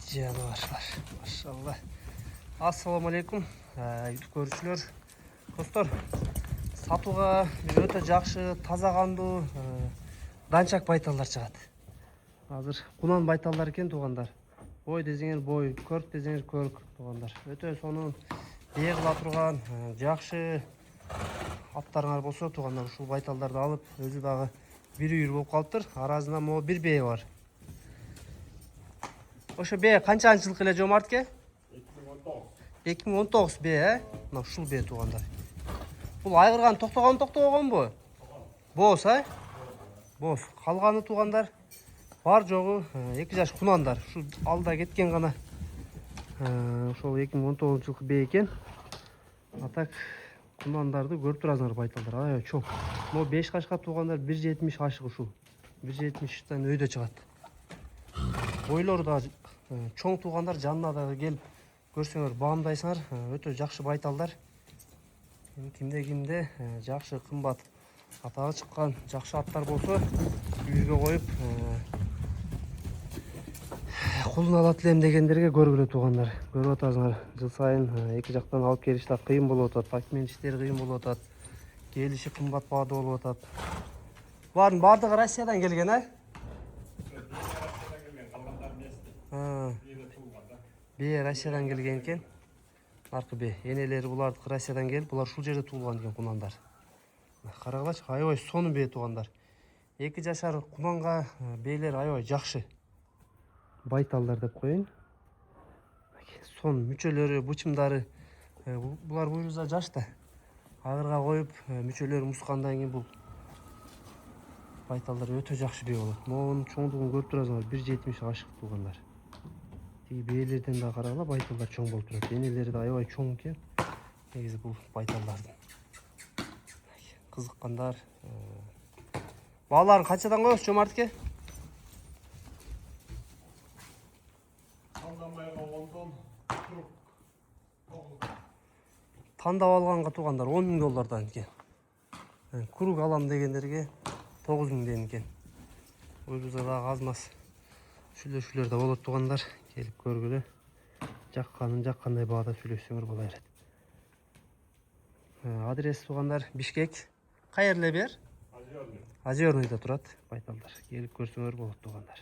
Canavarlar. Maşallah. Assalamu alaikum. YouTube көрүүчүлөр. Достор, сатууга бир өтө жакшы, таза кандуу данчак байталдар чыгат. Азыр кунан байталдар экен туугандар. Бой десеңер бой, көрк десеңер көрк туугандар. Өтө сонун бээ кыла турган жакшы аттарыңар болсо туугандар, ушул байталдарды алып, өзү дагы бир үйүр болуп калыптыр. Арасында могу бир бээ бар. Ошо бээ канчанчы жылкы эле Жомартке? 2019 бээ, мына ушул бээ туугандар. Бул айгырган токтогонбу? Боос, Боос. Калганы туугандар бар жогу 2 жаш кунандар. Ушул алда кеткен гана ошол 2019 жылкы бээ экен. А так кунандарды көрүп турасыңар байталдар. Аябай чоң. Могу 5 кашка туугандар 1.70 ашык ушул. 1.70тан өйдө чыгат. Бойлору да чоң туугандар, жанына дагы келип көрсөңөр баамдайсыңар. Өтө жакшы байталдар. Кимде жакшы кымбат атагы чыккан жакшы аттар болсо үйгө коюп кулун алат элем дегендерге көргүлө туугандар. Көрүп атасыңар, жыл сайын эки жактан алып келиш да кыйын болуп атат, такмен иштери кыйын болуп атат. Келиши кымбат баада болуп атат. Булардын баардыгы Россиядан келген, Бээ Россиядан келген экен. Аркы бээ. Энелери булардыкы Россиядан келип, булар ушул жерде туулган экен кунандар. Карагылачы, аябай сонун бээ туугандар. 2 жашар кунанга бээлер аябай жакшы. Байталдар деп коеюн. Сон мүчөлөрү, бычымдары булар буюрса жаш да. Агырга коюп, мүчөлөрү мускандан кийин бул байталдар өтө жакшы бээ болот. Могунун чоңдугун көрүп турасыңар, 1.70 ашык туугандар. Тиги бээлерден да карагыла, байталдар чоң болуп турат. Энелери да аябай чоң экен. Негизи бул байталдардын. Кызыккандар. Бааларын канчадан коесуз, Жомартке? Тандап алганга туугандар 10 000 доллардан экен. Курук алам дегендерге 9 000 ден экен. Ойбузда дагы аз мас сүйлөшүүлөр да болот туугандар. Келип көргүлө. Жаккандай баада сүйлөшсөңөр боло берет. Адрес туугандар Бишкек. Каерде бер? Озерныйда турат байталдар. Келип көрсөңөр болот туугандар.